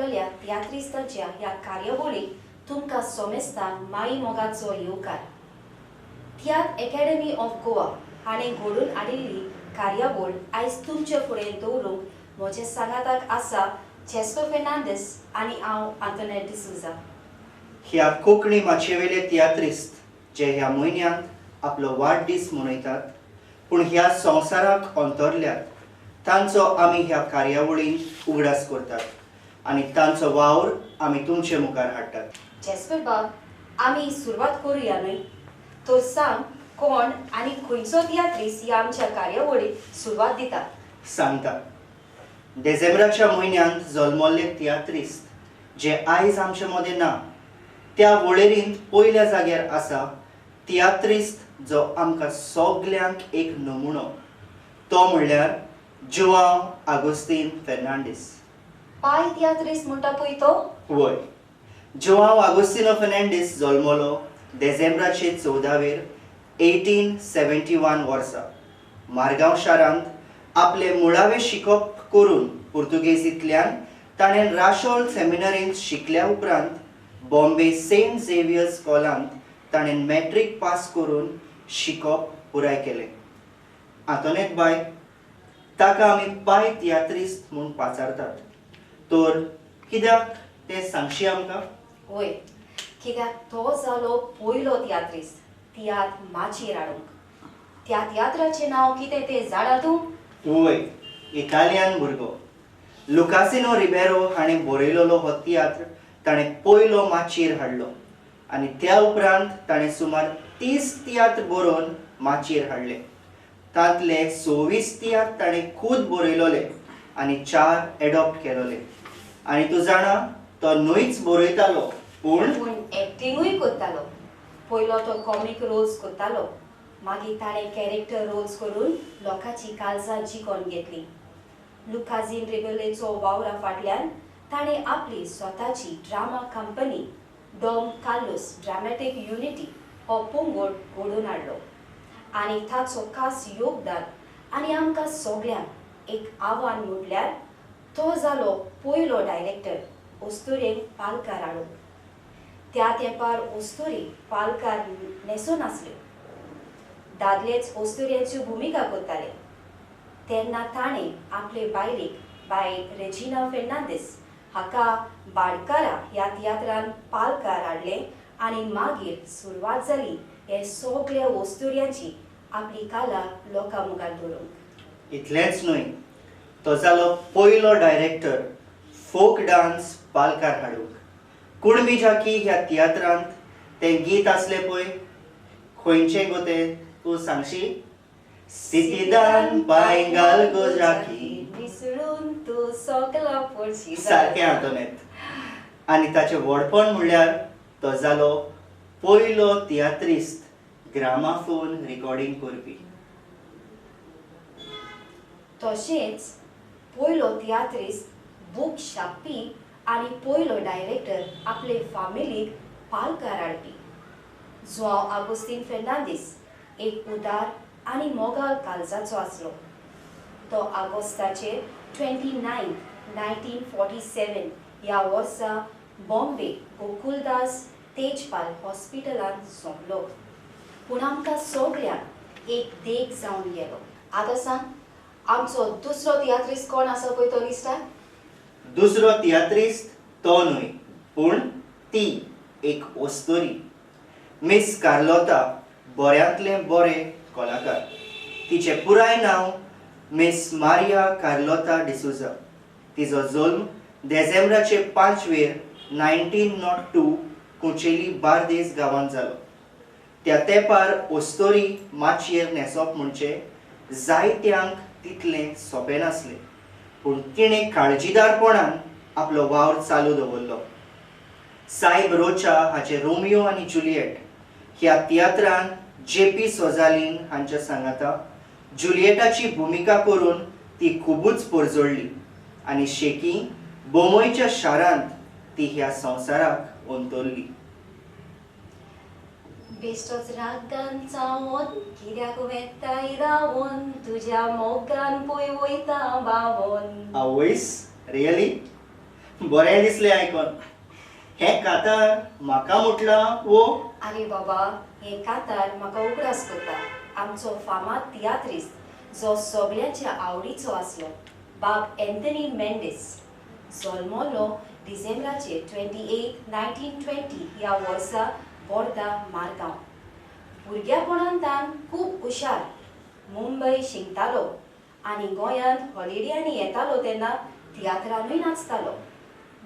जाल्ल्या तियात्रिस्तांच्या ह्या कार्यावळीक तुमकां सोमेस्तान माई मोगाचो येवकार. थियात्र अकॅडमी ऑफ गोवा हाणें घडोवन हाडिल्ली कार्यावळ आयज तुमचे फुडें दवरूंक म्हजे सांगाताक आसा चेस्को फेर्नांडीस आनी हांव आंतोनेट डिसूजा. ह्या कोंकणी माचयेवेले तियात्रिस्त जे ह्या म्हयन्यांत आपलो वाडदीस मनयतात पूण ह्या संवसाराक अंतरल्यात, तांचो आमी ह्या कार्यावळींत उगडास करतात आनी तांचो वावर आमी तुमचे मुखार हाडटात. जेस्पर बाब, आमी सुरवात करुया न्हय? तर सांग, कोण आनी खंयचो तियात्रीस ह्या आमच्या कार्यावळीक सुरवात दिता? सांगता. डिसेंबराच्या म्हयन्यांत जल्मल्ले तियात्रिस्त जे आयज आमचे मदें ना, त्या वळेरींत पयल्या जाग्यार आसा तियात्रिस्त जो आमकां सगल्यांक एक नमुनो, तो म्हणल्यार जोआंव आगोस्तीन फेर्नांडीस. पाय तियात्रीस म्हणटा पळय तो? वय. जोआंव आगोस्तीनो फेर्नांडीस जल्मलो डिसेंबराचे 14वेर 1871 वर्सा मारगांव शारांत. आपले मुळावे शिकप करून पुर्तुगेजींतल्यान ताणें राशोल सेमिनरींत शिकल्या उपरांत बॉम्बे सेंट झेवियर्स कॉलांत ताणें मॅट्रीक पास करून शिकप पुराय केलें. आंतोनेत बाय, ताका आमी पाय तियात्रिस्त म्हूण पाचारतात. तर कित्याक तें सांगशी आमकां? वय, कित्याक तो जालो पयलो तियात्रीस तियात्र माचयेर हाडूंक. त्या तियात्राचें नांव कितें तें जाणा तूं? वय, इटालियन भुरगो. लुकासिनो रिबेरो हाणें बरयलोलो हो तियात्र ताणें पयलो माचयेर हाडलो आनी त्या उपरांत ताणें सुमार 30 तियात्र बरोवन माचयेर हाडले. तांतले 26 तियात्र ताणें खूद बरयलोले आनी 4 एडॉप्ट केलोले. आनी तूं जाणा, तो न्हयच बरयतालो पूण एक्टिंगूय करतालो. पयलो तो कॉमीक रोल्स करतालो, मागीर ताणें कॅरेक्टर रोल्स करून लोकांची काळजां जिखून घेतली. लुकासिन रिबेरोचो वावरा फाटल्यान ताणें आपली स्वताची drama company Don Carlos dramatic unity हो पंगड घडोवन हाडलो. आनी ताचो खास योगदान आनी आमकां सगळ्यांक एक आव्हान म्हटल्यार तो जालो पयलो डायरेक्टर अस्तुरेक पालकार हाडूंक. त्या तेंपार अस्तुरी पालकार नेसो नासल्यो, दादलेच अस्तुऱ्यांच्यो भुमिका करताले. तेन्ना ताणें आपले बायलेक बायल रेजिना फेर्नांडीस हाका बाडकारा ह्या तियात्रान पालकार हाडले आनी मागीर सुरवात जाली हे सगळ्या अस्तुऱ्यांची आपली कला लोकां मुखार दवरूंक. इतलेंच न्हय, तो जालो पयलो डायरेक्टर फोक डान्स पालकार हाडूंक. कुणबी झांकी ह्या तियात्रांत तें गीत आसलें पळय, खंयचें गो तें तूं सांगशी? सितीदान पांय घाल गो झांकी विसरून तूं सगळा पडशी. सारकें आंतोनेत. आनी ताचें व्हडपण म्हणल्यार तो जालो पयलो तियात्रिस्त ग्रामाफोन रिकॉर्डिंग करपी. तशेंच पयलो तियात्रिस्त बूक छापपी आनी पयलो डायरेक्टर आपले फामिलीक पालकार हाडपी. जोआंव आगोस्तीन फेर्नांडीस एक उदार आनी मोगाळ काळजाचो आसलो. तो आगोस्ताचे 29, 1947 ह्या वर्सा बॉम्बे गोकुलदास तेजपाल हॉस्पिटलांत सोंपलो. पूण आमकां सगळ्यांक एक देख जावन गेलो. आतां सांग, आमचो दुसरो तियात्रीस्त कोण आसा पळय तो लिस्टार? दुसरो तियात्रिस्त तो न्हय, पूण ती एक अस्तुरी. मिस कार्लोता बऱ्यांतलें बरें कलाकार. तिचें पुराय नांव मिस मारिया कार्लोता डिसूजा. तिचो जल्म डिसेंबराचे 5वेर 1902 कुंचेली बार्देस गांवांत जालो. त्या तेंपार अस्तुरी माचयेर न्हेसप म्हणजे जायत्यांक तितलें सोंपें नासलें, पूण तिणें काळजीदारपणान आपलो वावर चालू दवरलो. सायब रोचा हाचे रोमियो आनी जुलियट ह्या तियात्रान जेपी सोजालीन हांच्या सांगाता जुलियटाची भुमिका करून ती खुबूच परजोडली आनी शेकी बोमोयच्या शारांत ती ह्या संवसाराक अंतरली. बेश्टोच रागान चावोन कित्याक वेताय रावोन तुज्या मोगान पळय वयता बावोन. आवयस, रियली? बरें दिसलें आयकोन. हे कातार म्हाका म्हटलां वो आरे बाबा, हे कातार म्हाका उगडास करता. आमचो फामाद तियात्रिस्ट जो सगळ्यांच्या आवडीचो आसलो, बाब एंथनी मेंडिस, जल्मलो डिसेंबराचे 28, 1920 ह्या वर्सा बोर्दा, मारगांव. भुरग्यापणांत तान खूब हुशार. मुंबय शिंकतालो आनी गोंयांत हॉलिडेयांनी येतालो तेन्ना तियात्रांनूय नाचतालो.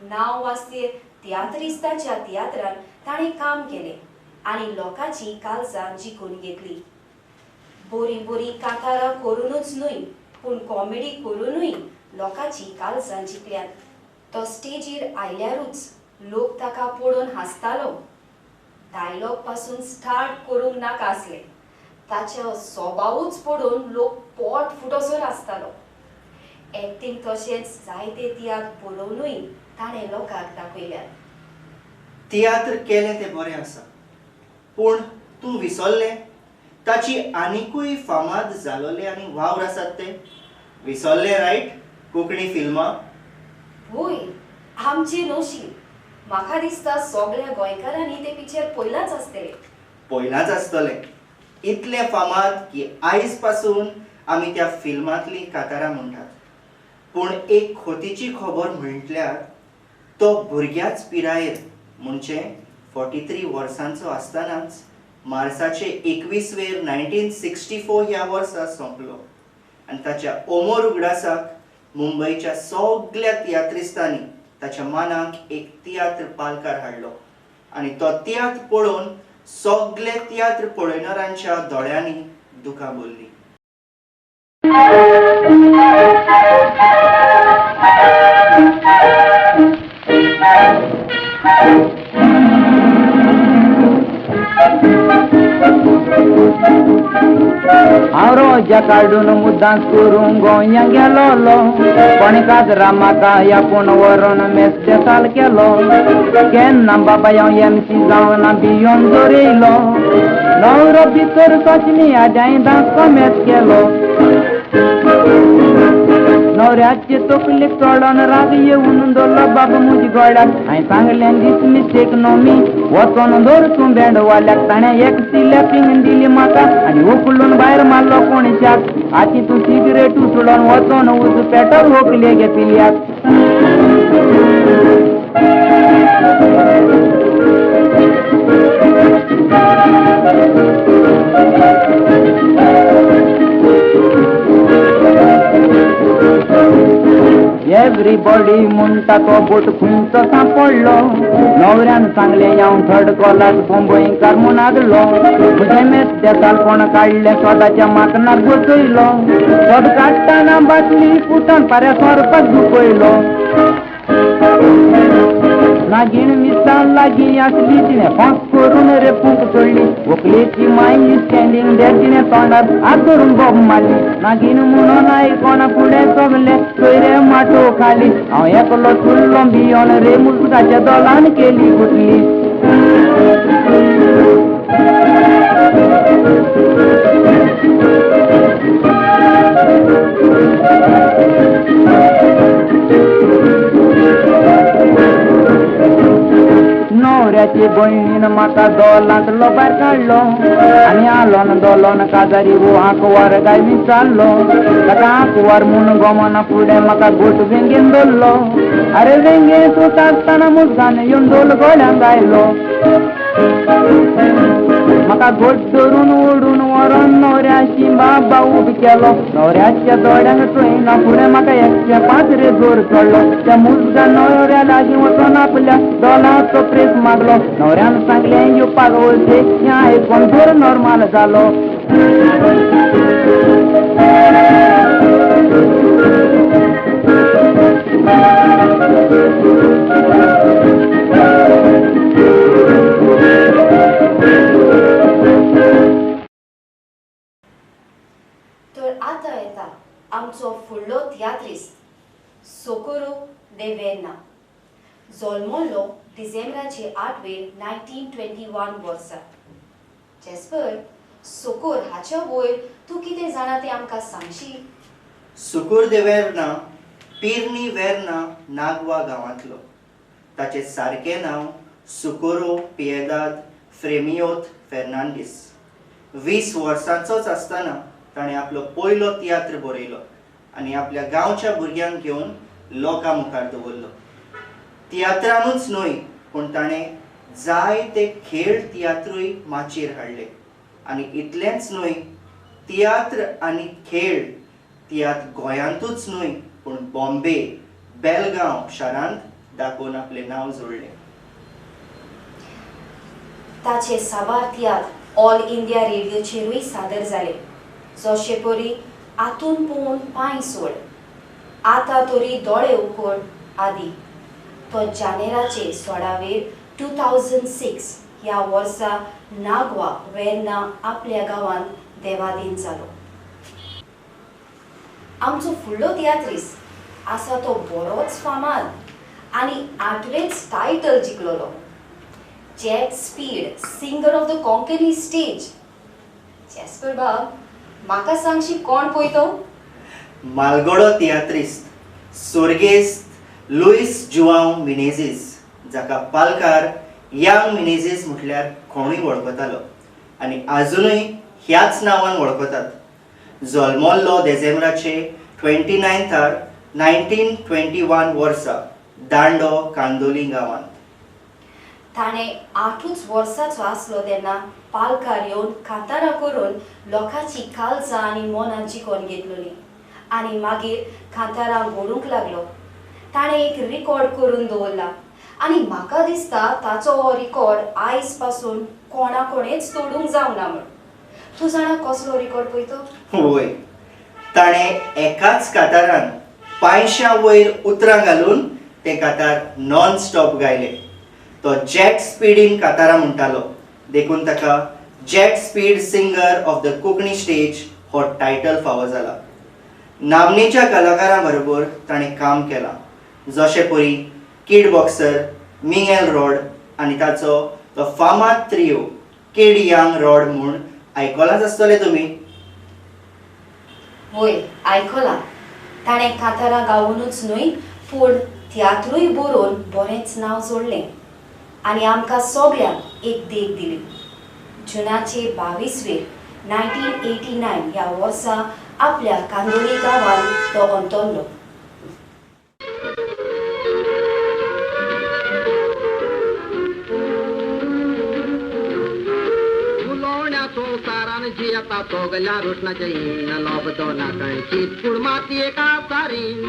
नांव वास्तेर तियात्रिस्ताच्या तियात्रान ताणें काम केलें आनी लोकांची काळजां जिखून घेतली. बोरी बोरी कांतारां करूनच न्हय, पूण कॉमेडी करूनय लोकांची काळजां जिखल्यात. तो स्टेजीर आयल्यारूच लोक ताका पळोवन हांसतालो. डायलॉग पासून स्टार्ट करूंक नाका आसलें. ताचो स्वभावूच पळोवन लोक पोट फुटोसर आसतालो. एक्टींग तशेंच जायते तियात्र बरोवनूय ताणें लोकांक दाखयल्यात. तियात्र केलें तें बरें आसा, पूण तूं विसरलें ताची आनिकूय फामाद जालोले आनी वावर आसात ते. विसरलें रायट कोंकणी फिल्मां? होय, आमचें नशीब. म्हाका दिसता सगळ्या गोंयकारांनी ते पिक्चर पयलांच आसतलें. पयलांच आसतलें. इतलें फामाद की आयज पासून आमी त्या फिल्मांतलीं कांतारां म्हणटात. पूण एक खोतीची खबर म्हटल्यार तो भुरग्याच पिरायेर म्हणजे 43 वर्सांचो आसतनाच मार्चाचे 21 1964 ह्या वर्सा सोंपलो. आनी ताच्या अमर उगडासाक मुंबयच्या सगळ्या तियात्रिस्तांनी ताच्या मानाक एक तियात्र पालकार हाडलो. आनी तो तियात्र पळोवन सगळे तियात्र पळयणाऱ्यांच्या दोळ्यांनी दुकां भरलीं. हांव रोजा काडून मुद्दां करून गोंया गेलोलो, कोणी काजरा म्हाका ह्या पूण व्हरून मेस्ते साल केलो. केन्ना बाबा हांव एमसी जावन बियोन जोरयलो, न्हवरो भितर सोचली आजाय धाको मेस केलो. नवऱ्याचे तकलेक चोडोन राग येवन दोलो बाबा म्हजी गोड्याक. हांवें सांगलें दीस मिस्टेक नो मी, वचोन धर तूं बँडवाल्याक. ताणें एक सिलेपींग दिली म्हाका आनी उखलून भायर मारलो कोणशाक. आची तूं सिगरेट उचलोन वचोन उज पेटोल व्हंकले गे पिल्याक. एवरीबॉडी म्हणटा तो बोट खुंयचो सांपडलो. नवऱ्यान सांगलें हांव थर्ड कॉलाक मुंबयकार म्हूण आदलो. म्हजें मेस्ते सालपण काडलें सोदाच्या माकनार बसयलो. सोद काडटाना बाटली फुटोन पाऱ्या सोरपाक दुखयलो. नागीण मिसाल लागीं आसली तिणें फांक करून रेपूंक सोडली. व्हंकलेची मायली स्टँडींग देर तिणें तोंडार हात धरून बोब मारली. नागीण म्हणून आयकोना फुडें सोगलें सोयरे माटो खाली. हांव एकलो चुरलो भियोन रे मुसगाच्या दोलान केली गुटली. नवऱ्याचे भयणीन म्हाका दोलांतलो भायर काडलो आनी आलोन दोलोन काजारी वो आंकवार गाय विचारलो. ताका आंकवार म्हूण गोमना फुडें म्हाका गोट वेंगेन दवरलो. आरे वेंगे सुता आसतना मुजगान येवन दोल गोड्यांक गायलो. म्हाका गोट धरून ओडून व्हरोन नवऱ्याची बाबा उब केलो. नवऱ्याच्या दोळ्यांक ट्रेना फुडें म्हाका 105 रे जोर चडलो. त्या मुजगा नवऱ्या लागीं वचोन आपल्या दोलाचो प्रेस मागलो. नवऱ्यान सांगलें येवपाक वळचे. हें आयकोन जोर नॉर्मल जालो. तर आतां येता आमचो फुडलो तियात्रिस्ट सोकोरो दे वेर्ना. जल्मलो डिसेंबराचे 8 1921 वर्सा. जेस्पर, सोकोर हाच्या वयर तूं कितें जाणा तें आमकां सांगशील? सुकूर दे वेर्ना पिर्नी वेर्ना नागवा गांवांतलो. ताचे सारके नांव सुकोरो पिएदाद फ्रेमियोत फेर्नांडीस. 20 वर्सांचोच आसतना ताणें आपलो पयलो तियात्र बरयलो आनी आपल्या गांवच्या भुरग्यांक घेवन लोकां मुखार दवरलो. तियात्रानूच न्हय पूण ताणें जायते खेळ तियात्रूय माचयेर हाडले. आनी इतलेंच न्हय, तियात्र आनी खेळ तियात्र गोंयांतूच न्हय पूण बॉम्बे, बेलगांव शारांत दाखोवन आपलें नांव जोडलें. ताचे साबार तियात्र ऑल इंडिया रेडिओचेरूय सादर जाले. जशे परी आतून पळोवन पांय सोड, आतां तरी दोळे उगड आदी. तो जानेराचे 16 2006 ह्या वर्सा नागवा वेर्ना आपल्या गांवांत देवादीन जालो. आमचो फुडलो तियात्रीस आसा तो बरोच फामाद आनी 8वेंच टायटल जिखलोलो. Jack Speed, singer of the Konkani stage. Jasper बाब, म्हाका सांगशी कोण पळय तो? मालगडो तियात्रिस्त सुर्गेस्त लुईस जुआंव मिनेझीस, जाका पालकार यांग मिनेझीस म्हटल्यार कोणूय वळखतालो आनी आजुनूय ह्याच नांवान वळखतात. जल्मल्लो डिसेंबराचे 29 1921 वर्सा दांडो कांदोली गांवांत. ताणें 8 वर्सांचो आसलो तेन्ना पालकार येवन कांतारां करून लोकांची काळजां आनी मनां जिखोवन घेतलोली आनी मागीर कांतारां घडूंक लागलो. ताणें एक रिकॉर्ड करून दवरला आनी म्हाका दिसता ताचो हो रिकॉर्ड आयज पासून कोणाकोणेच तोडूंक जावना म्हण. तूं जाणा कसलो रिकॉर्ड पळय तो? वय, ताणें एकाच कातारान 500 वयर उतरां घालून ते कातार नॉन स्टॉप गायले. तो जेट स्पीडीन कातारां म्हणटालो, देखून ताका jet speed singer of the Konkani stage हो टायटल फावो जाला. नामनेच्या कलाकारां बरोबर ताणें काम केलां, जशे परी किड बॉक्सर, मिंगेल रॉड आनी ताचो तो फामाद त्रियो किड यांग रॉड म्हूण आयकलांच आसतले तुमी. वय, आयकलां. ताणें कांतारां गावूनच न्हय पूण तियात्रूय बरोवन बरेंच नांव जोडलें आनी आमकां सगळ्यांक एक देख दिली. जुनाचे 22 1989 ह्या वर्सा आपल्या कांदोली गांवांत तो अंतरलो. संसारान जी आता सोगल्या रोटणाच्या येईन लोबतो नाकांची पूण माती एका सारीन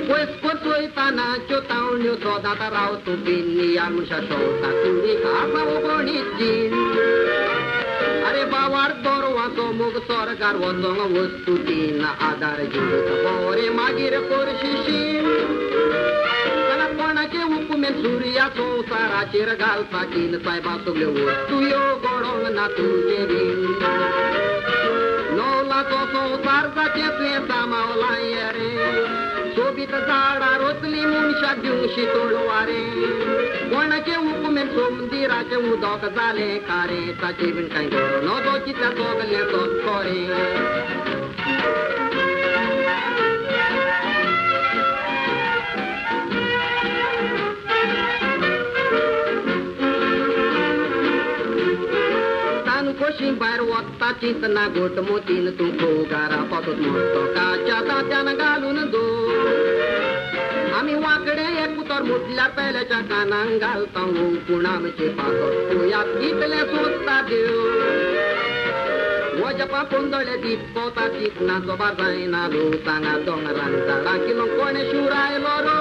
पयस पचोयताना चोतावण्यो सोदाता राव तूं बिन्नी या मुशा शोता कुडी कासा ओगणीची. अरे बावार दोरवाचो मोग स्वर्गार वचोंक वस्तू तीन आदार जीत बरे मागीर परशिशी. कोणाचे हुकुमेन सुर्या संसाराचेर घालता कीन सायबा सगल्यो वस्तू यो गडोंक ना तुजे बीन. नवलाचो संसार जाचे तुवें सामावला रे, सोबीत झाडां रोचली मनशाक दिवशी तोडवारे. कोणाचे हुकुमेन सोमदिराचें उदक जालें कारे, ताचे बीन कांय गडो नजो कित्या सगलें तोच खरें. कोशी भायर वता चिंतना गोट मोतीन तूं खोगारा पातूत मस्तकाच्या तात्यान घालून दो. आमी वांकडे एक उतर मुटल्यार पेल्याच्या कानांक घालता पूण आमचे पातळ तुयाक कितले सोदता देव. वजपा पोंदळे दीप पोता चिकनाचो बार जायना लो. सांगा दोंगरान झाडां किलो कोणे शिवरायलो रो.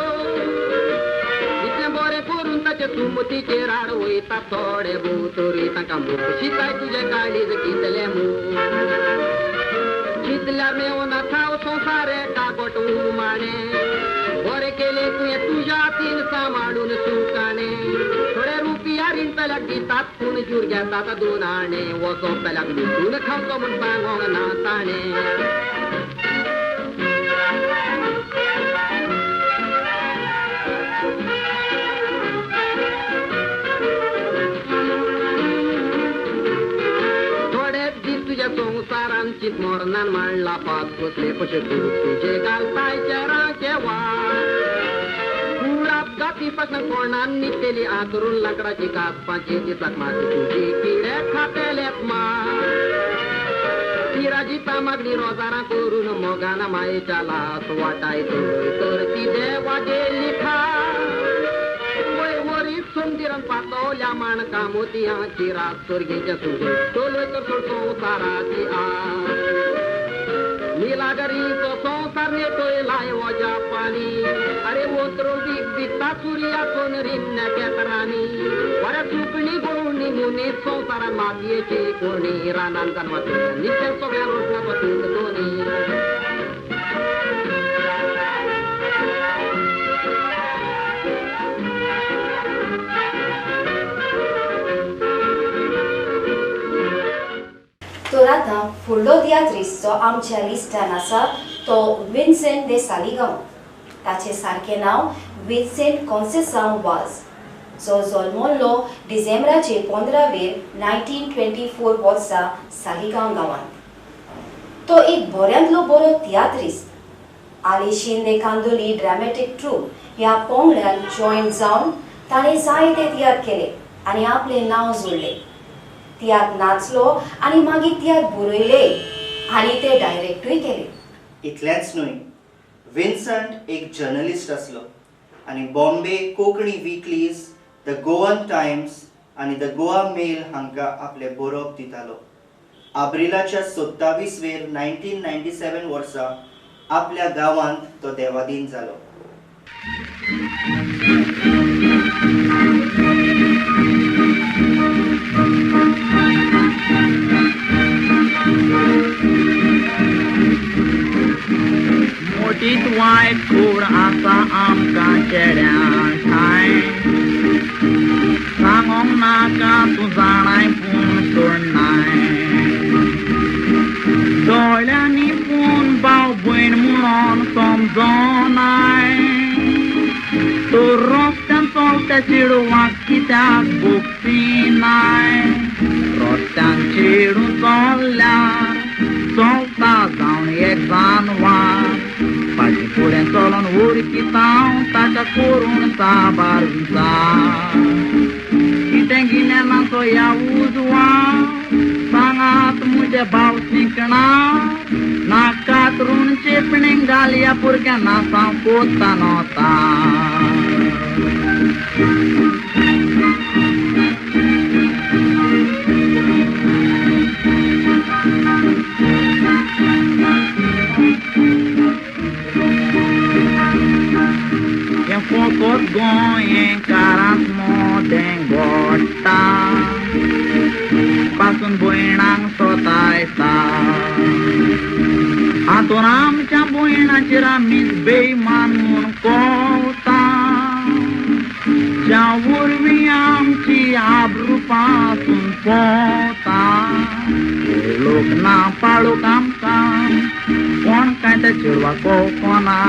बरें करून ताचे सुमतीचेर हाड वयता थोडे भोवतरी तांकां शिकाय तुजे काळीज कितले मू. चिंतल्यार मेवना थाव संसारे कागोट उमाणे. बरें केलें तुवें तुज्या हातीन सांबाळून सुकाणे. थोडे रुपया रिणपेल्याक दितात पूण जूर घेतात 2 आणे. वचो पेल्याक लुटून खावचो म्हूण सांगोंक ना ताणें. तुझ्या संसारांची स्मरणान मांडला पाच कसले कशे तुझे घालतायच्या राखेवा अपघातीपासून कोणांनी केली आतरून लाकडाची कासपाची दिसाक माझी तुझी किड्या खातेल्यात मा तिराजी सामग्री रोजारा करून मोगाना मायेच्या लास वाटायचो तर ती देवा गेली खा वरीत सुंदीरन पातवल्या माणका मोतियाची रात स्वर्गीच्या तुझे टोले तर सोडतो साराची आ नीलागरीचो संसार नेतोय लाय वजा पाणी अरे ओतरो दिसता सूर्या कोण रिमण्या केतरानी बऱ्या चुकणी गोळणी मुनी संसारात मातयेची कोणी रानान जन्मातून नित्य सगळ्या रोषणापासून दोन्ही तर आता फुडलो तियात्रिस्टो आमच्या लिस्टान आसा तो विन्सेंट दे सालिगांव. ताचे सारखे नाव विन्सेंट कॉन्सेसांव वाज, जो जल्मलो डिसेंबराचे 15 1924 वर्सा सालिगांव गांवांत. तो एक बऱ्यांतलो बरो तियात्रिस्ट. आली शिंदे कांदोली ड्रामॅटीक ट्रूप ह्या पंगडान जॉयन जावन ताणें जायते तियात्र केले आनी आपले नांव जोडले. तियात नाचलो आनी मागीर तियात बरयले आनी ते डायरेक्टूय केले. इतलेंच न्हय, विन्संट एक जर्नलिस्ट आसलो आनी Bombay Konkani weeklies, the Goan Times आनी द गोवा मेल हांकां आपले बरोवप दितालो. एप्रिलाच्या 27 1997 वर्सा आपल्या गांवांत तो देवादीन जालो. मोठीच वायट खूण आसा आमकां चेड्यां ठाय सांगोंक नाका तूं जाणाय पूण सोडनाय दोळ्यांनी पूण भाव भयण म्हणून समजोनाय तूं रस्त्यान चलत्या चेडवाक कित्याक भोगतीनाय रस्त्यान चेडू चल्ल्यार चलता जावन एक जानवार फाटी फुडें चलोन वळखीतांव ताका करून साबार विचार कितें गिन्यानाचो ह्या उजवां सांगात म्हजे भाव शिंकणार नाकात ऋण चेपणेक घालया पुरक्या नासांव कोत्ता नोता Focos goiencaras moden gotta पासून भयणांक सोतायता हातून आमच्या भयणाचेर आमीच बेईमान म्हूण कोवता ज्या वरवीं आमची आबरू पासून पोवता लोक ना पाळूक आमकां कोण काय त्या चेडवा कोवना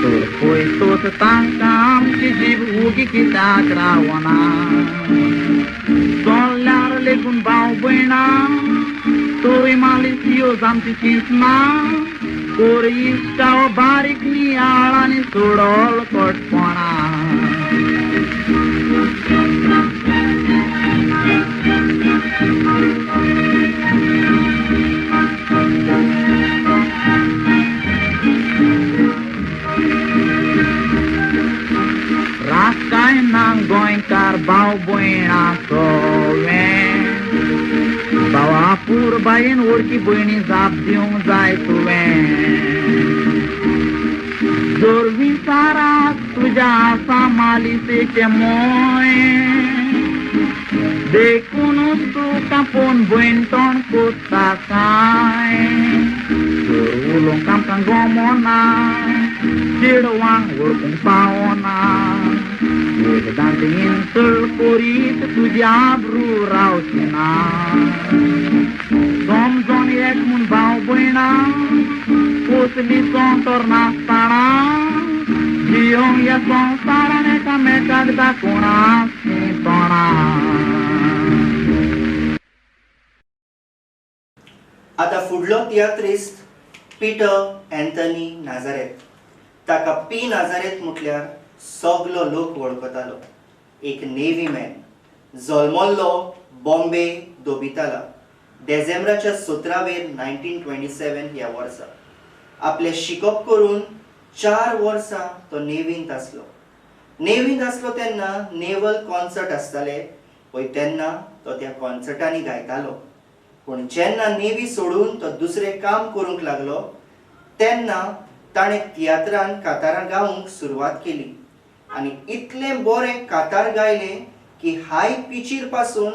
तर पळय तोच तांकां आमची जीब उगी कित्याक रावना चल्ल्यार लेगून भाव भयणां तोय मालीस योज आमची चिंतना कोर इश्टा बारीक नियाळ आनी सोडोल कोटपणा राजकाय ना गोंयकार भाव भयणां सोवें भावा पुरबायेन वळखी भयणी जाप दिवंक जाय तुवें जोर विचाराक तुज्या आसा मालिशेचें मोय देखूनच तुका पोवन भयण तोंड कोत्ता काय जोर उलोवंक आमकां गमना चेडवांक वळखूंक पावना एकदांचें चड करीत तुजी आबरू रावची ना समजोन एक म्हूण भाव भयणां कसली संतर नासतना जियोंक ह्या संवसारान एकामेकाक दाखोवना आता फुडलो तियात्रिस्ट पीटर एंथनी नाझारेथ. ताका पी नाझारेथ म्हटल्यार सगलो लोक वळखतालो. एक नेव्ही मॅन जल्मल्लो बॉम्बे दोबिताला डिसेंबराच्या 17वेर 1927 ह्या वर्सा. आपले शिकप करून 4 वर्सां तो नेव्हींत आसलो. नेव्हींत आसलो तेन्ना नेवल कॉन्सर्ट आसताले पळय, तेन्ना तो त्या कॉन्सर्टांनी गायतालो. पूण जेन्ना नेव्ही सोडून तो दुसरें काम करूंक लागलो तेन्ना ताणें तियात्रांत कातारां गावंक सुरवात केली. आनी इतलें बरें कातार गायलें की हाय पिचीर पासून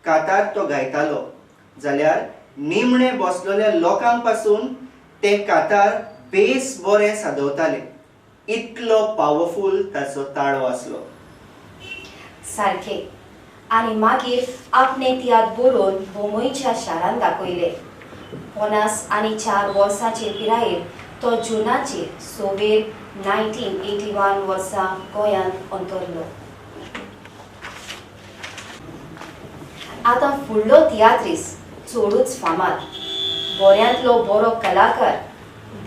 कातार तो गायतालो जाल्यार निमणे बसलेल्या लोकांक पासून ते कातार बेस बरें सादवताले. इतलो पावरफूल ताचो ताळो आसलो. सारखे. आनी मागीर आपणे तियात्र बरोवन बोंबयच्या शारांत दाखयले. 50 आनी 4 वर्सांचे पिरायेर तो जुनाचे 6 1981 वर्सा गोंयांत अंतरलो. आतां फुडलो तियात्रिस्ट चडूच फामाद, बऱ्यांतलो बरो कलाकार,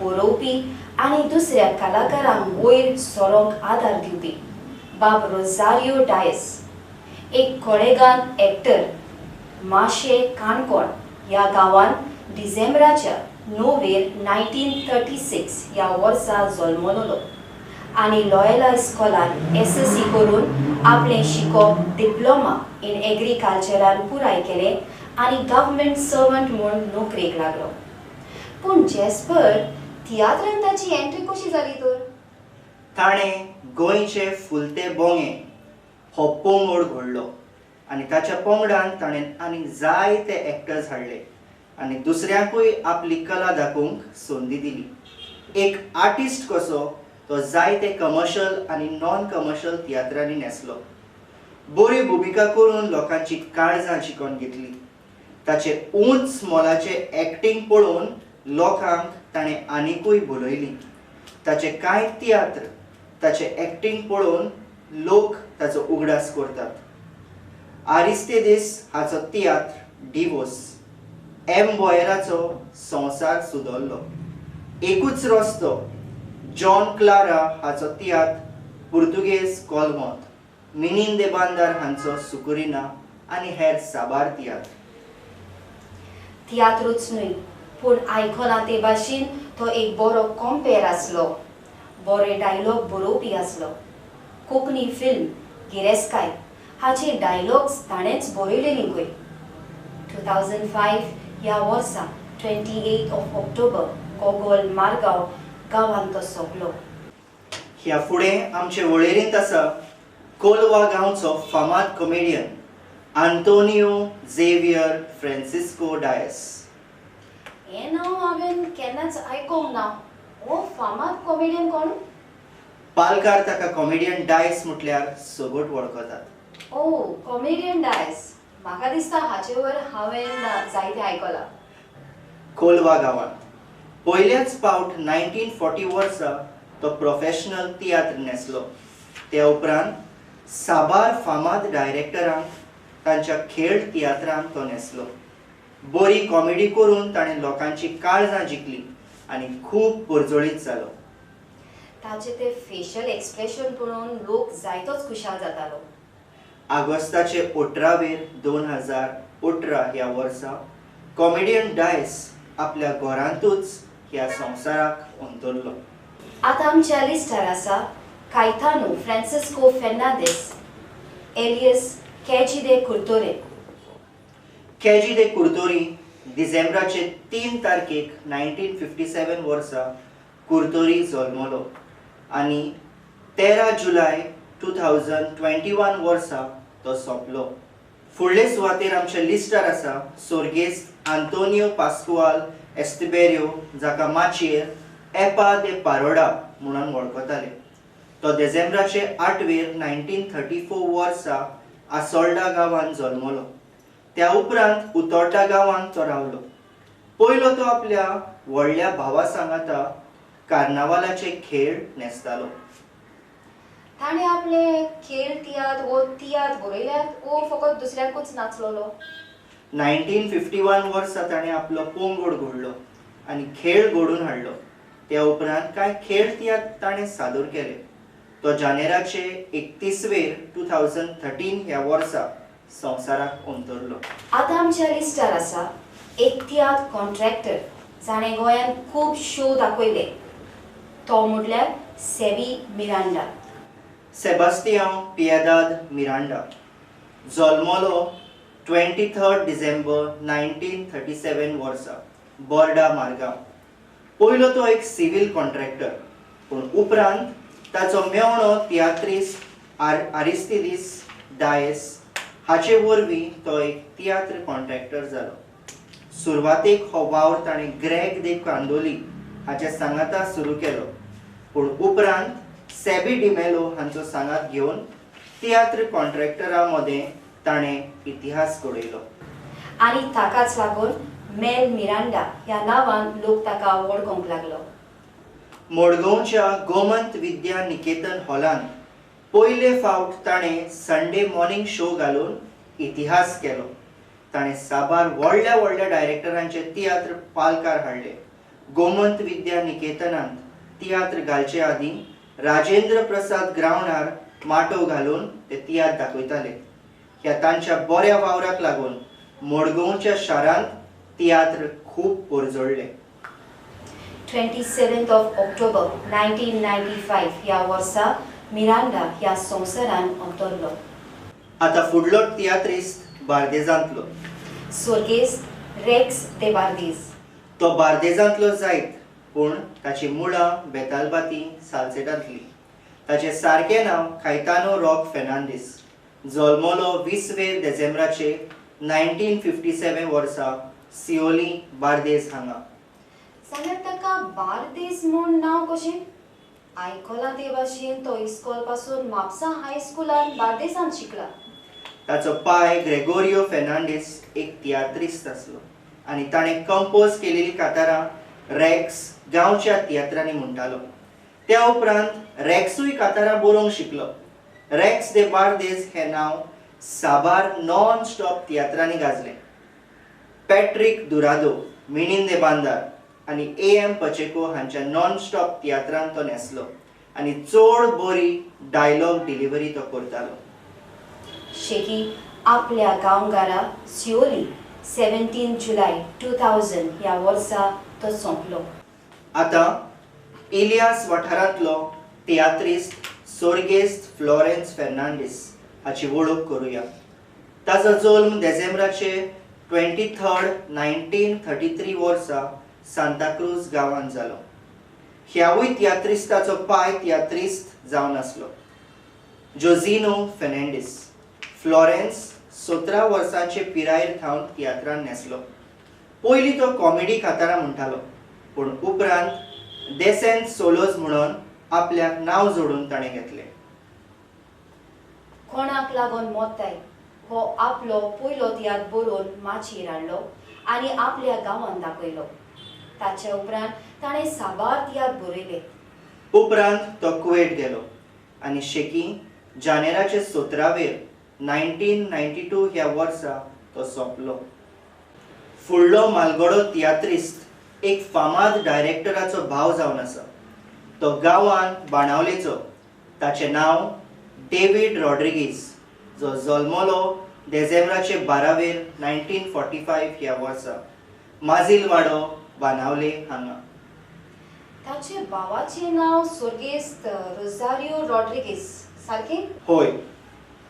बरोवपी आनी दुसऱ्या कलाकारांक वयर सरोंक आदार दिवपी बाब रोझारियो डायस. एक कोळेगांव एक्टर माशे काणकोण ह्या गांवांत डिसेंबराच्या 9 1936 ह्या वर्सा जल्मलो आनी लॉयला इस्कॉलान SSC करून आपलें शिकप डिप्लोमा इन एग्रीकल्चरान पुराय केलें आनी गव्हर्मेंट सर्वंट म्हूण नोकरेक लागलो. पूण जेस्पर तियात्रांत ताची एंट्री कशी जाली तर? ताणें गोंयचे फुलते बोंगे हो पंगड घडलो आनी ताच्या पंगडान ताणें आनी जायते एक्टर्स हाडले आनी दुसऱ्यांकूय आपली कला दाखोवंक संदी दिली. एक आर्टिस्ट कसो तो जायते कमर्शियल आनी नॉन कमर्शियल तियात्रांनी न्हेसलो. बरी भुमिका करून लोकांची काळजां जिखून घेतली. ताचे उंच मोलाचे एक्टिंग पळोवन लोकांक ताणें आनिकूय भुलयली. ताचे कांय तियात्र ताचे एक्टिंग पळोवन लोक ताचो उगडास करतात. आरिस्तेदीस हाचो तियात्र डिवोर्स, एम बॉयराचो संवसार सुदरलो, एकूच रस्तो, जॉन क्लारा हाचो तियात्र पुर्तुगेज कोलमोत, मिनीन दे बांदार हांचो सुकुरिना आनी हेर साबार तियात्र. तियात्रूच न्हय पूण आयकॉना ते भाशेन तो एक बरो कॉम्पेर आसलो, बरे डायलॉग बरोवपी आसलो. कोंकणी फिल्म गिरेस्काय हाचे डायलॉग्स ताणेंच बरयले न्ही. 2005 ह्या वर्सा 28 ऑक्टोबर कोगोल मारगांव गांवांत तो सोंपलो. ह्या फुडें आमचे वळेरींत आसा कोलवा गांवचो फामाद कॉमेडियन आंतोनियो झेवियर फ्रांसिस्को डायस. हें नांव हांवें केन्नाच आयकोंक ना. हो फामाद कॉमेडियन कोण? पालकार ताका कॉमेडियन डायस म्हटल्यार सगोट वळखतात. ओ, कॉमेडियन डायस. म्हाका दिसता हाचे वयर हांवें जायते आयकलां. कोलवा गांवांत पयल्याच फावट 1940 वर्सा तो प्रोफेशनल तियात्र न्हेसलो. ते उपरांत साबार फामाद डायरेक्टरांक तांच्या खेळ तियात्रांत तो न्हेसलो. बरी कॉमेडी करून ताणें लोकांची काळजां जिखली आनी खूब परजळीत जालो. ताचे ते फेशियल एक्सप्रेशन पळोवन लोक जायतोच खुशाल जातालो. ऑगस्टाचे 18 2018 ह्या वर्सा कॉमेडियन डायस आपल्या घरांतूच ह्या संवसाराक अंतरलो. आतां आमच्या लिस्टार आसा कायतानो फ्रांसिस्को फेर्नांडीस एलियस केजी दे कुर्तोरे. केजी दे कुर्तोरी डिसेंबराचे 3 तारखेक 1957 वर्सा कुर्तोरी जल्मलो आनी 13 जुलय 2021 वर्सा तो सोंपलो. फुडले सुवातेर आमच्या लिस्टार आसा सोर्गेस्त आंतोनियो पास्कुआल एस्तेबेरियो, जाका माचयेर एपा दे पारोडा म्हणून वळखताले. तो डिसेंबराचे 8 1934 वर्सा आसोल्डा गांवांत जल्मलो. त्या उपरांत उतोड्डा गांवांत तो रावलो. पयलो तो आपल्या व्हडल्या भावा सांगाता कार्नावालाचे खेळ न्हेसतालो. ताणें आपले खेळ तियात्र वो तियात्र बरयल्यात वो फकत दुसऱ्याकूच नाचलोलो? 1951 वर्सा ताणें आपलो पोंगड घडलो आनी खेळ घडून हाडलो. त्या उपरांत कांय खेळ तियात्र ताणें सादर केले. तो जानेराचे 31 2013 ह्या वर्सा संवसाराक अंतरलो. आतां आमच्या लिस्टार आसा एक तियात्र कॉन्ट्रॅक्टर जाणें गोंयांत खूब शो दाखयले. तो म्हटल्यार सेबी मिरांडा. सेबास्टियान पिएदाद मिरांडा जल्मलो 23 डिसेंबर 1937 वर्सा बोर्डा मारगांव. पयलो तो एक सिव्हिल कॉन्ट्रॅक्टर, पूण उपरांत ताचो मेवणो तियात्रिस्ट आरिस्तिदीस डायस हाचे वरवीं तो एक तियात्र कॉन्ट्रॅक्टर जालो. सुरवातेक हो वावर ताणें ग्रेग दे कांदोली हाच्या सांगाता सुरू केलो, पूण उपरांत सेबी डिमेलो हांचो सांगात घेवन तियात्र कॉन्ट्रॅक्टरा मदें ताणें इतिहास घडयलो. आनी ताकाच लागून मेल मिरांडा ह्या नांवान लोक ताका वळखूंक लागलो. मडगांवच्या गोमंत विद्या निकेतन हॉलांत पयले फावट ताणें संडे मॉर्निंग शो घालून इतिहास केलो. ताणें साबार व्हडल्या व्हडल्या डायरेक्टरांचे तियात्र पालकार हाडले. गोमंत विद्या निकेतनांत तियात्र घालचे आदीं राजेंद्र प्रसाद ग्रावंडार माटो घालून ते तियात्र दाखयताले. ह्या तांच्या बऱ्या वावराक लागून मडगांवच्या शारांत तियात्र खूब पोरजोडले. 27 ऑक्टोबर 1995 ह्या वर्सा मिरांडा ह्या संवसारान अंतरलो. आतां फुडलो तियात्रिस्ट बार्देजांतलो. स्वर्गेस्त रेक्स दे बार्देज. तो बार्देजांतलो जायत, पूण ताची मुळां बेतालबाती सालसेटांतली. ताचें सारकें नांव कायतानो रॉक फेर्नांदीस. जल्मलो 20 डिसेंबराचे 1957 वर्सा सिओली बार्देज हांगा. जाल्यार ताका बार्देज म्हूण नांव कशें? आयकलां ते भाशेन तो इस्कॉल पासून म्हापसा हायस्कुलान बार्देजांत शिकला. ताचो पाय ग्रेगोरियो फेर्नांडीस एक तियात्रिस्ट आसलो आनी ताणें कंपोज केलेलीं कांतारां रॅक्स गांवच्या तियात्रांनी म्हणटालो. त्या उपरांत रॅक्सूय कांतारां बरोवंक शिकलो. रॅक्स दे बार्देज हें नांव साबार नॉन स्टॉप तियात्रांनी गाजलें. पॅट्रिक दुरादो, मिनिंदे बांदार आनी A.M. पचेको हांच्या नॉन स्टॉप तियात्रांत तो न्हेसलो आनी चड बरी डायलॉग डिलिव्हरी तो करतालो. शेकी आपल्या गांवगारा सिओली 17 जुलय 2000 ह्या वर्सा तो सोंपलो. आतां इलियास वाठारांतलो तियात्रिस्ट सोर्गेस्त फ्लॉरेन्स फेर्नांडीस हाची वळख करुया. ताचो जल्म डिसेंबराचे 23 1933 वर्सा सांताक्रूज गांवांत जालो. ह्यावूय तियात्रिस्ताचो पाय तियात्रिस्ट जावन आसलो. जोझिनो फेर्नांडीस फ्लॉरेन्स 17 वर्सांचे पिरायेर थावन तियात्रांत न्हेसलो. पयलीं तो कॉमेडी कांतारां म्हणटालो, पूण उपरांत डेसेंट सोलोज म्हणून आपल्याक नांव जोडून ताणें घेतलें. कोणाक लागून मोताय हो आपलो पयलो तियात्र बरोवन माचयेर हाडलो आनी आपल्या गांवांत दाखयलो. ताचे उपरांत ताणें साबार तियात्र बरयले. उपरांत तो कुवेट गेलो आनी शेकी जानेराचे 17 1992 ह्या वर्सा तो सोंपलो. फुडलो मालगडो तियात्रिस्ट एक फामाद डायरेक्टराचो भाव जावन आसा. तो गांवांत बाणावलेचो. ताचें नांव डेव्हिड रॉड्रिगीस, जो जल्मलो डिसेंबराचे 12 1945 ह्या वर्सा माजिलवाडो बाणावले हांगा. ताचे बाबाचें नांव स्वर्गेस्त रोझारियो रॉड्रिगीस, सारकें? होय.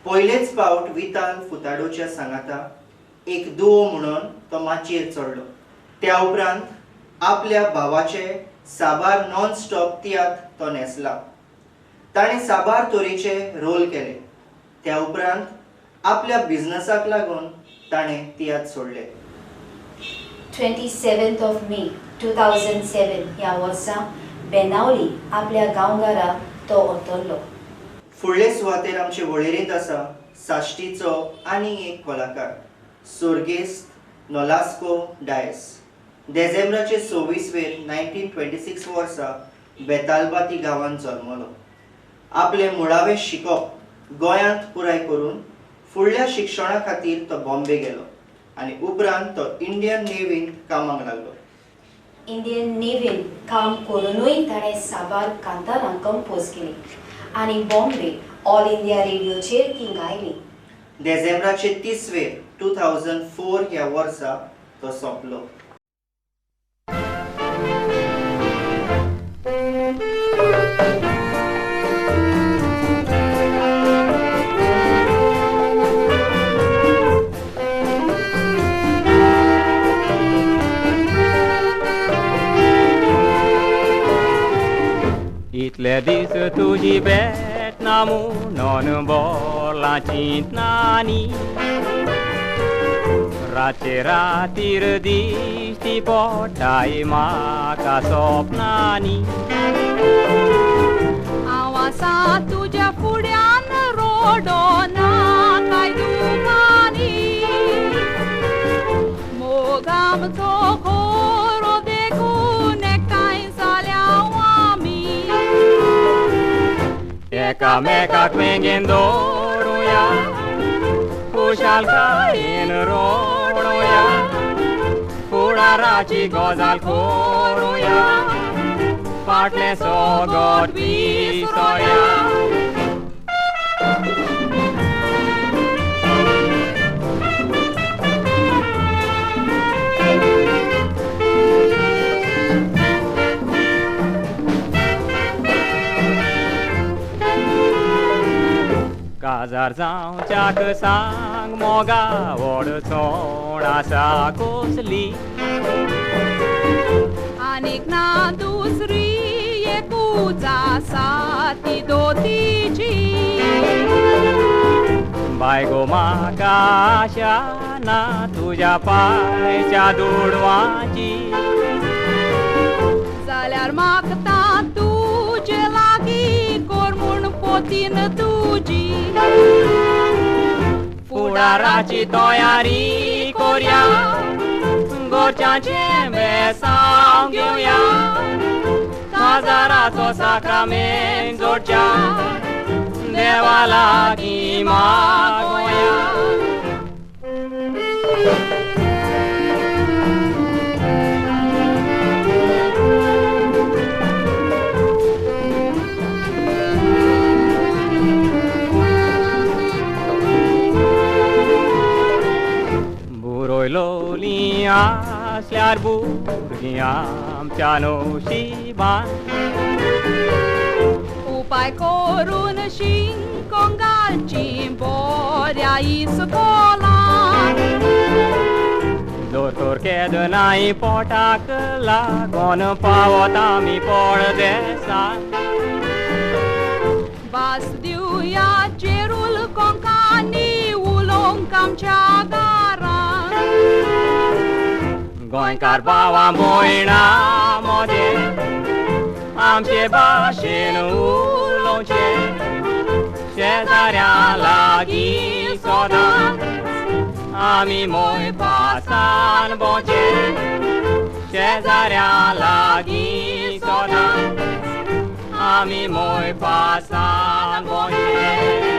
पयलेच फावट विताल फुताडोच्या सांगाता एक दुओ म्हणून तो माचयेर चडलो. त्या उपरांत आपल्या भावाचे साबार नॉन स्टॉप तियात्र तो न्हेसला. ताणें साबार तरेचे रोल केले. त्या उपरांत आपल्या बिझनसाक लागून ताणें तियात्र सोडले. 27 मे 2007 ह्या वर्सा बेनावली आपल्या गांवगारा तो अंतरलो. फुडले सुवातेर आमचे वळेरींत आसा साश्टीचो आनी एक कलाकार सोर्गेस्त नोलास्को डायस. डिसेंबराचे 26 1926 वर्सा बेतालबाती गांवांत जल्मलो. आपले मुळावें शिकप गोंयांत पुराय करून फुडल्या शिक्षणा खातीर तो बॉम्बे गेलो. आनी उपरांत तो इंडियन नेव्हीन कामाक लागलो. इंडियन नेव्हीन काम करूनय ताणें साबार कांतारां कंपोज केली आनी बॉम्बे ऑल इंडिया रेडिओचेर ती गायली. डिसेंबराचे 30 2004 ह्या वर्सा तो सोंपलो. इतले दीस तुजी भेट ना म्हणून बोला चिंतनानी रातचे रातीर दिश्टी पडटाय म्हाका सपनांनी. आवासा तुझ्या फुड्यान रोडो ना काय दुखानी मोग आमचो खोरो देखून एकठांय जाल्याव आमी एकामेकाक वेंगेन दवरुया खुशालकायेन रोडुया फुडाराची गजाल करुया फाटलें सोगोत विसरुया. काजार जावच्याक सांग मोगा व्हडचोण आसा कसली आनीक ना दुसरी एकूच आसा ती दोतीची. बायगो म्हाका आशा ना तुज्या पांयच्या दुडवांची जाल्यार मागता तुजे लागीं कोर म्हूण पोतीन तुजी फुडाराची तयारी कोरया गोरच्यांचें बेसांव घेवया काजाराचो साक्रामेंत जोडच्या देवा लागीं मागोया. लोली आसल्यार भुरगीं आमच्या नशिबान उपाय करून शिंकोंक घालची बऱ्या इस्कोलान. दोतोर केदनाय पोटाक लागोन पावत आमी पडदेसान भास दिवया चेरूल कोंकानी उलोवंक आमच्या घरान. गोंयकार भावां भयणां मोदे आमचे भाशेन उलोवचें शेजाऱ्यां लागीं सदांच आमी मोय पासान भोंवचें शेजाऱ्यां लागीं सदांच आमी मोय पासान भोंवचें.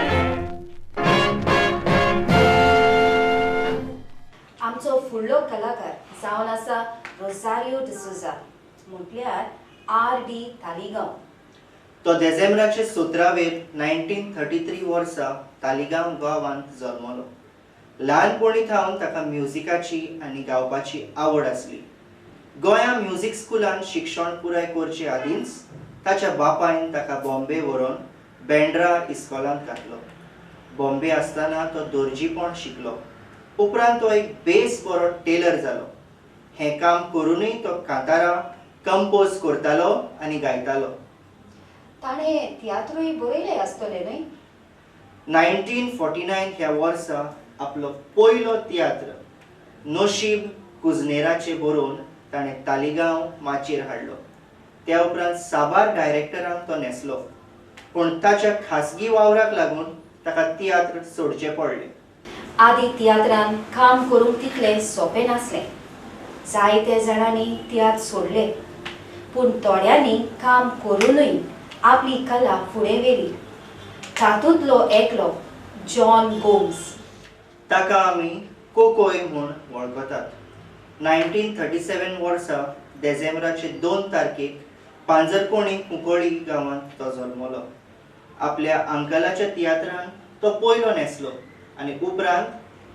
आमचो फुडलो कलाकार जावन आसा रोसारियो डिसोजा म्हटल्यार R.D. तालिगांव. तो डिसेंबराचे 17 1933 वर्सा तालिगांव गांवांत जल्मलो. ल्हानपणी थावन ताका म्युझिकाची आनी गावपाची आवड आसली. गोंया म्युझिक स्कुलान शिक्षण पुराय करचे आदींच ताच्या बापायन ताका बॉम्बे व्हरून बँड्रा इस्कॉलांत घातलो. बॉम्बे आसतना तो दोर्जीपण शिकलो. उपरांत तो एक बेस बरो टेलर जालो. हें काम करूनय तो कांतारां कंपोज करतालो आनी गायतालो. ताणें तियात्रूय बरयले आसतले न्हय. 1949 ह्या वर्सा आपलो पयलो तियात्र नशीब कुजनेराचे बरोवन ताणें तालिगांव माचयेर हाडलो. त्या उपरांत साबार डायरेक्टरांक तो नेसलो, पूण ताच्या खासगी वावराक लागून ताका तियात्र सोडचें पडलें. आदी तियात्रान काम करूंक तितलें सोंपें नासलें. जायते जाणांनी तियात्र सोडले, पूण थोड्यांनी काम करूनय आपली कला फुडें व्हेली. तातूंतलो एकलो जॉन गोम्स. ताका आमी कोकोय म्हूण वळखतात. 1937 वर्सा डिसेंबराचे 2 तारखेक पांजरकोणी कुंकळी गांवांत तो जल्मलो. आपल्या अंकलाच्या तियात्रान तो पयलो न्हेसलो आनी उपरांत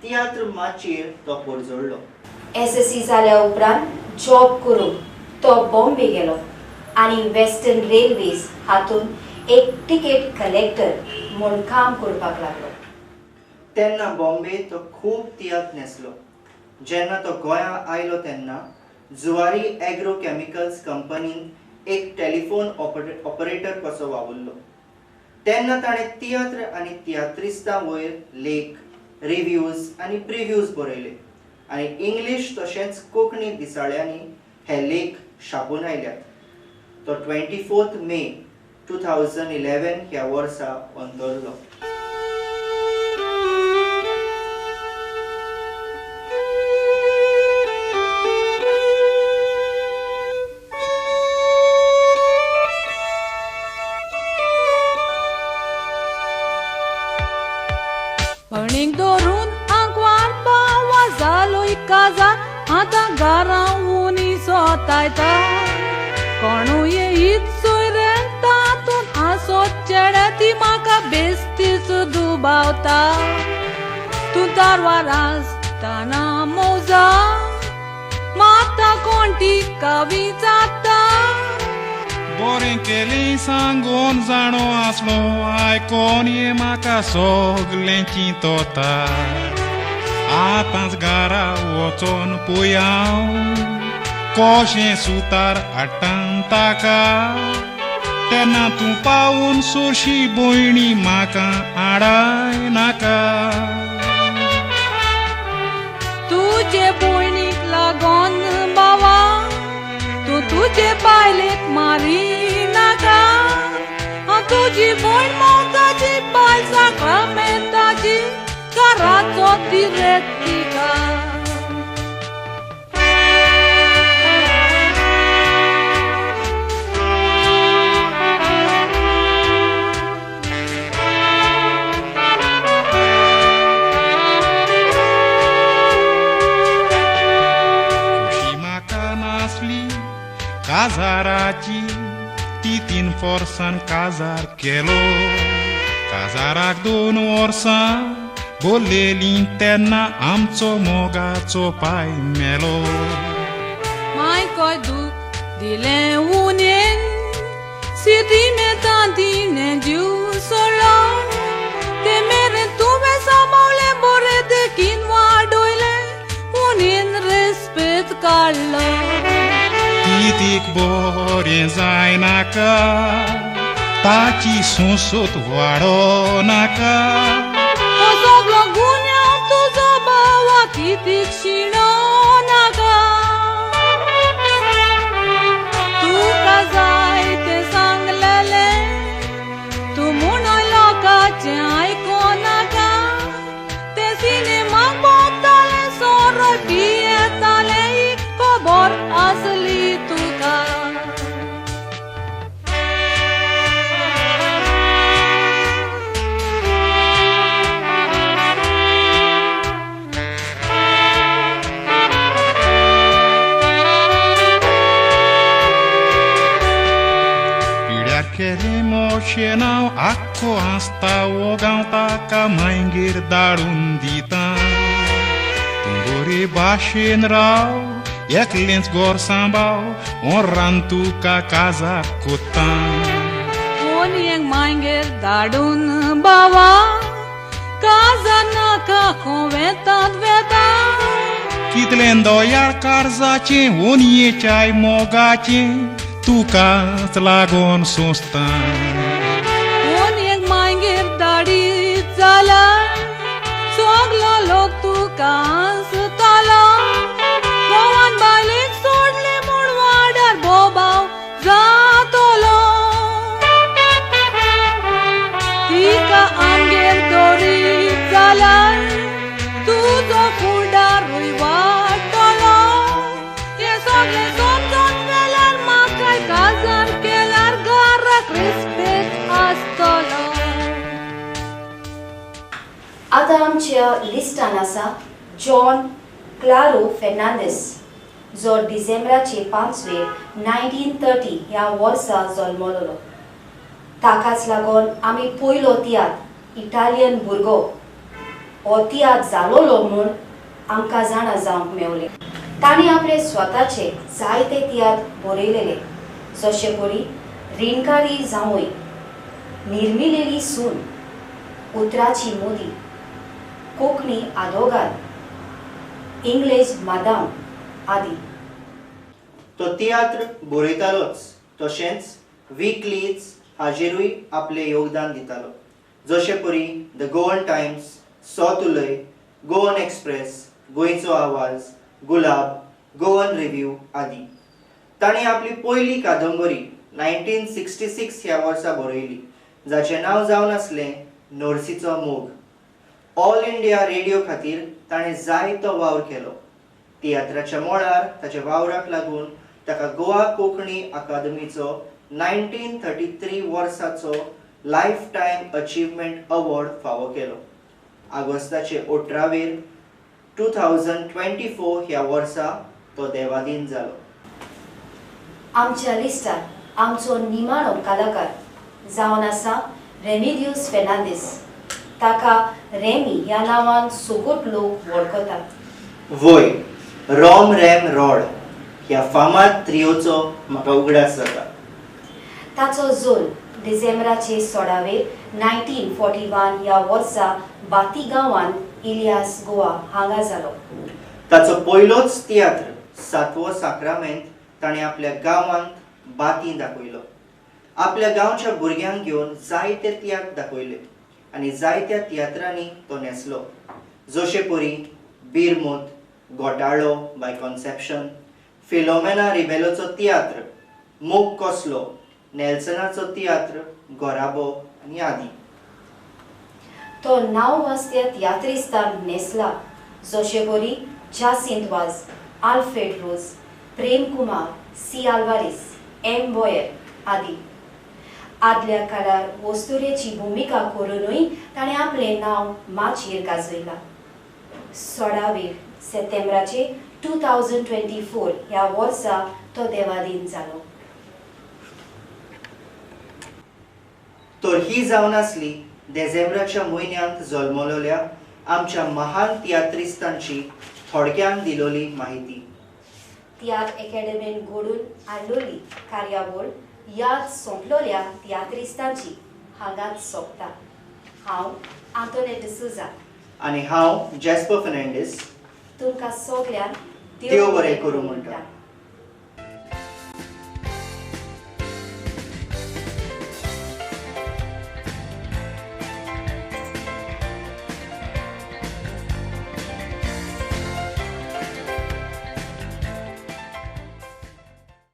तियात्र माचयेर तो परजोडलो. SSC जाल्या उपरांत जॉब करून तो बॉम्बे गेलो आनी वेस्टर्न रेल्वेज हातून एक टिकेट कलेक्टर म्हूण काम करपाक लागलो. तेन्ना बॉम्बे तो खूब तियात्र न्हेसलो. जेन्ना तो गोंयांत आयलो तेन्ना जुवारी एग्रो केमिकल्स कंपनीन एक टेलिफोन ऑपरेटर कसो वावुरलो. तेन्ना ताणें तियात्र आनी तियात्रिस्तां वयर लेख, रिव्ह्यूज आनी प्रिव्ह्यूज बरयले आनी इंग्लीश तशेंच कोंकणी दिसाळ्यांनी हे लेख छापून आयल्यात. तो 24 मे 2011 ह्या वर्सा अंतरलो. Părnic dorun ancoar baua zalui caza ata gara unii sotaita Conu e it soirenta tun asoccerati maca besti su dubauta Tu darwaras tana moza mata conti kavizata Boren केली सांगून जाणो आसलो आयकोन ये म्हाका सगलेंची तोता आतांच घरा वचोन पळय हांव कशें सुतार हाडटां ताका तेन्ना तूं पावून सोशी भयणी म्हाका हाडाय नाका तुझे भयणीक लागोन बावा तू तुझे बायलेक मारी नाका तुझी भयण मोताची बायल साक्रामेंताची घराचो तिरेतिका काजाराची ती 3 वर्सान काजार केलो काजाराक 2 वर्सां बोललेली तेन्ना आमचो मोगाचो पाय मेलो माय कोय दूख दिलें उनेन सिटी मेतां तिणें जीव सोडलो ते मेरेन तुवें सांबाळलें बरें देखीन वाडयलें उनेन रेस्पेद काडलो कितीक बरें जायनाका ताची सोंसूत वाडो नाका सगलो गुन्यांव तुजो बावा कितीक शिणो नाका तुका जाय तें सांगलेलें तूं म्हणून लोकांचें आयको नाका ते सिनेमाक भोंवतालें सोरोटी येतालें ही खबर आसली तुका केलें मोशें नांव आख्खो आसता वो गांव ताका मांयगेर धाडून दिता तूं बरे भाशेन राव एकलेंच गोर सांबाळ ओरान तुका काजार कोत्ता कोणयेक मांयगेर धाडून बावा काजार नाका खोवेतात वेता कितलें दोयाळ काळजाचें ओनयेच्याय मोगाचें तुकाच लागोन सोंसता कोणयेक मांयगेर धाडीत जाल्यार सगलो लोक तुका हंसतालो गोवान बायलेक सोडलें म्हूण वाड्यार बोबाव जातलो तिका आंगेर दवरीत जाल्यार तुजो फुडारूय वाडटलो हें सगलें समजून गेल्यार म्हाकाय काजार केल्यार घराक रिस्पेद आसतलो आतां आमच्या लिस्टान आसा जॉन क्लारो फेर्नांडीस जो डिसेंबराचे 5 1930 ह्या वर्सा जल्मलो. ताकाच लागून आमी पयलो तियात्र इटालियन भुरगो हो तियात्र जालोलो म्हणून आमकां जाणा जावंक मेवलें. ताणें आपले स्वताचे जायते तियात्र बरयलेले, जशे परी रिणकारी जावंय, निर्मिलेली सून, उतराची मोदी, कोंकणी आदोगाद, इंग्लीश मादाम आदी. तो तियात्र बरयतालोच तशेंच वीकलीज हाजेरूय आपले योगदान दितालो, जशे परी द गोवन टायम्स, सोतुलय, गोवन एक्सप्रेस, गोंयचो आवाज, गुलाब, गोवन रिव्ह्यू आदी. ताणें आपली पयली कादंबरी 1966 ह्या वर्सा बरयली, जाचें नांव जावन आसलें नोर्सीचो मोग. ऑल इंडिया रेडिओ खातीर ताणें जायतो वावर केलो. तियात्राच्या मोडार ताच्या वावराक लागून ताका गोवा कोंकणी अकादमीचो 1933 वर्साचो लायफ टायम अचीवमेंट अवॉर्ड फावो केलो. आगोस्ताचे 18 2024 ह्या वर्सा तो देवादीन जालो. आमच्या लिस्टार आमचो निमाणो कलाकार जावन आसा रेमिडियोस फेर्नांडीस. ताका रेमी ह्या नांवान सोगोट लोक वळखतात. वय रॉम रॅम रॉड ह्या फामाद त्रियोचो म्हाका उगडास जाता. ताचो जोल डिसेंबराचे 16 1941 ह्या वर्सा बाती गांवांत इलियास गोवा हांगा जालो. ताचो पयलोच तियात्र 7वो साक्रामेंत ताणें आपल्या गांवांत बाती दाखयलो. आपल्या गांवच्या भुरग्यांक घेवन जायते तियात्र दाखयले आनी जायत्या तियात्रांनी तो नेसलो, जशे परी बीरमूत, घोटाळो बाय कॉन्सेप्शन, फिलोमेना रिबेलोचो तियात्र मोग कसलो, नेल्सनाचो तियात्र गोराबो आनी आदी. तो नांव वाजत्या तियात्रिस्तांक नेसला, जशे परी जासिंत वाज, आल्फ्रेड रोज, प्रेम कुमार, सी आल्वारिस, एम बॉयर आदी. आदल्या काळार वस्तुरेची भुमिका करूनय ताणें आपलें नांव माचयेर गाजयलां. 16 सप्टेंबराचे 2024 ह्या वर्सा तो देवादीन जालो. तर ही जावन आसली डिसेंबराच्या म्हयन्यांत जल्मलोल्या आमच्या महान तियात्रिस्तांची थोडक्यान दिलोली माहिती. तियात्र अकॅडमीन घडून हाडलोली कार्यावळ याद सोंपलोल्या तियात्रिस्तांची हांगाच सोंपता. हांव आंतोनेट डिसूजा आनी हांव जॅस्पर फर्नांडीस तुमकां सगल्यांक देव बरें करूं म्हणटा.